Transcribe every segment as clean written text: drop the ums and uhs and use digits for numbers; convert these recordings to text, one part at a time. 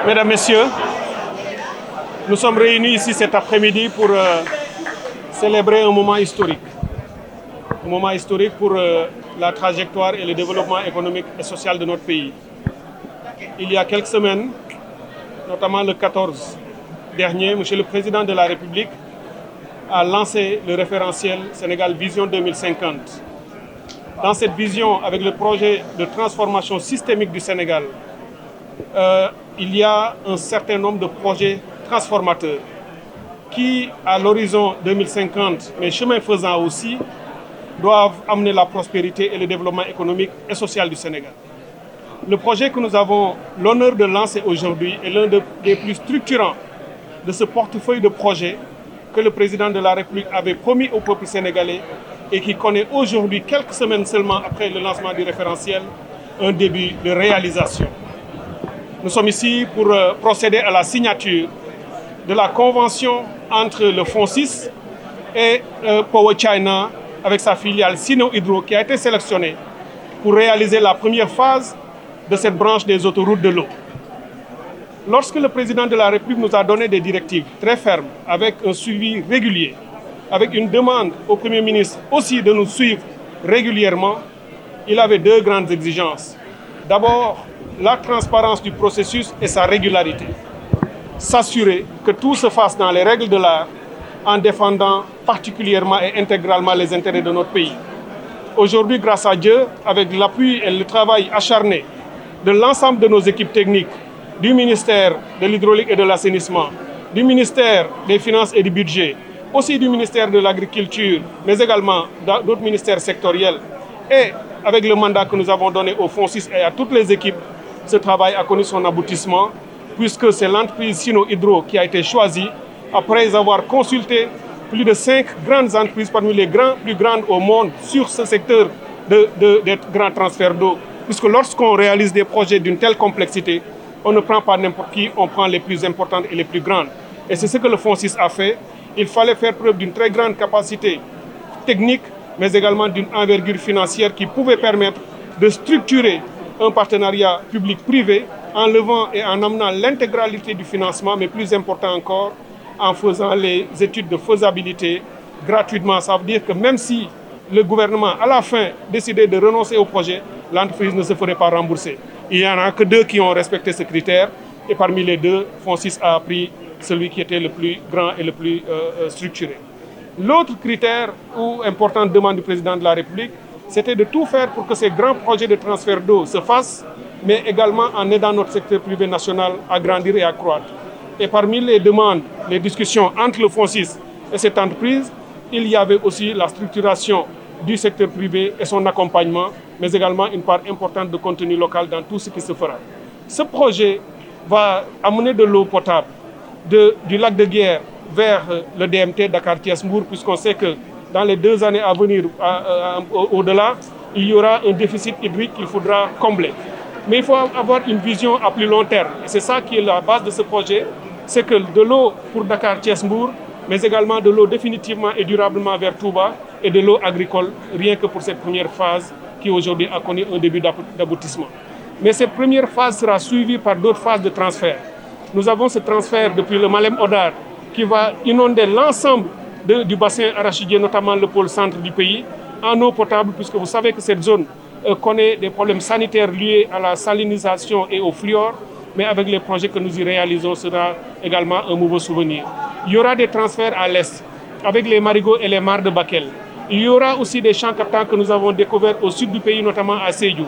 Mesdames, Messieurs, nous sommes réunis ici cet après-midi pour célébrer un moment historique. Un moment historique pour la trajectoire et le développement économique et social de notre pays. Il y a quelques semaines, notamment le 14 dernier, M. le Président de la République a lancé le référentiel Sénégal Vision 2050. Dans cette vision, avec le projet de transformation systémique du Sénégal, il y a un certain nombre de projets transformateurs qui, à l'horizon 2050, mais chemin faisant aussi, doivent amener la prospérité et le développement économique et social du Sénégal. Le projet que nous avons l'honneur de lancer aujourd'hui est l'un des plus structurants de ce portefeuille de projets que le président de la République avait promis au peuple sénégalais et qui connaît aujourd'hui, quelques semaines seulement après le lancement du référentiel, un début de réalisation. Nous sommes ici pour procéder à la signature de la convention entre le FONSIS et Power China avec sa filiale Sino Hydro qui a été sélectionnée pour réaliser la première phase de cette branche des autoroutes de l'eau. Lorsque le président de la République nous a donné des directives très fermes, avec un suivi régulier, avec une demande au Premier ministre aussi de nous suivre régulièrement, il avait deux grandes exigences. D'abord, la transparence du processus et sa régularité. S'assurer que tout se fasse dans les règles de l'art en défendant particulièrement et intégralement les intérêts de notre pays. Aujourd'hui, grâce à Dieu, avec l'appui et le travail acharné de l'ensemble de nos équipes techniques, du ministère de l'Hydraulique et de l'Assainissement, du ministère des Finances et du Budget, aussi du ministère de l'Agriculture, mais également d'autres ministères sectoriels. Et avec le mandat que nous avons donné au FONSIS et à toutes les équipes, ce travail a connu son aboutissement, puisque c'est l'entreprise Sino Hydro qui a été choisie après avoir consulté plus de 5 grandes entreprises parmi les plus grandes au monde sur ce secteur des grands transferts d'eau. Puisque lorsqu'on réalise des projets d'une telle complexité, on ne prend pas n'importe qui, on prend les plus importantes et les plus grandes. Et c'est ce que le FONSIS a fait. Il fallait faire preuve d'une très grande capacité technique, mais également d'une envergure financière qui pouvait permettre de structurer un partenariat public-privé en levant et en amenant l'intégralité du financement, mais plus important encore, en faisant les études de faisabilité gratuitement. Ça veut dire que même si le gouvernement, à la fin, décidait de renoncer au projet, l'entreprise ne se ferait pas rembourser. Il n'y en a que 2 qui ont respecté ce critère, et parmi les 2, FONSIS a pris celui qui était le plus grand et le plus structuré. L'autre critère ou importante demande du président de la République, c'était de tout faire pour que ces grands projets de transfert d'eau se fassent, mais également en aidant notre secteur privé national à grandir et à croître. Et parmi les demandes, les discussions entre le FONSIS et cette entreprise, il y avait aussi la structuration du secteur privé et son accompagnement, mais également une part importante de contenu local dans tout ce qui se fera. Ce projet va amener de l'eau potable du lac de Guiers vers le DMT Dakar-Thiès-Mbour, puisqu'on sait que dans les 2 années à venir, au-delà, il y aura un déficit hydrique qu'il faudra combler. Mais il faut avoir une vision à plus long terme. Et c'est ça qui est la base de ce projet, c'est que de l'eau pour Dakar-Thiès-Mbour, mais également de l'eau définitivement et durablement vers Touba, et de l'eau agricole, rien que pour cette première phase qui aujourd'hui a connu un début d'aboutissement. Mais cette première phase sera suivie par d'autres phases de transfert. Nous avons ce transfert depuis le Malem-Hodar qui va inonder l'ensemble du bassin arachidien, notamment le pôle centre du pays, en eau potable, puisque vous savez que cette zone connaît des problèmes sanitaires liés à la salinisation et au fluor, mais avec les projets que nous y réalisons, ce sera également un nouveau souvenir. Il y aura des transferts à l'est, avec les marigots et les mares de Bakel. Il y aura aussi des champs captants que nous avons découverts au sud du pays, notamment à Sédhiou.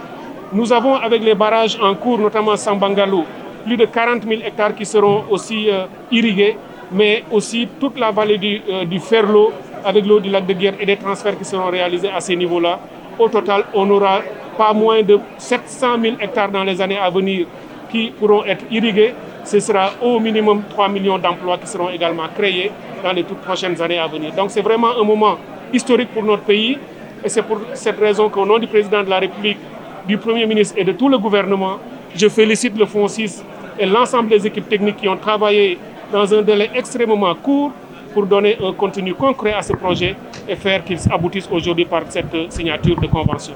Nous avons, avec les barrages en cours, notamment Sambangalo, plus de 40 000 hectares qui seront aussi irrigués, mais aussi toute la vallée du Ferlo, avec l'eau du lac de Guiers et des transferts qui seront réalisés à ces niveaux-là. Au total, on n'aura pas moins de 700 000 hectares dans les années à venir qui pourront être irrigués. Ce sera au minimum 3 millions d'emplois qui seront également créés dans les toutes prochaines années à venir. Donc c'est vraiment un moment historique pour notre pays. Et c'est pour cette raison qu'au nom du président de la République, du Premier ministre et de tout le gouvernement, je félicite le FONSIS et l'ensemble des équipes techniques qui ont travaillé dans un délai extrêmement court pour donner un contenu concret à ce projet et faire qu'il aboutisse aujourd'hui par cette signature de convention.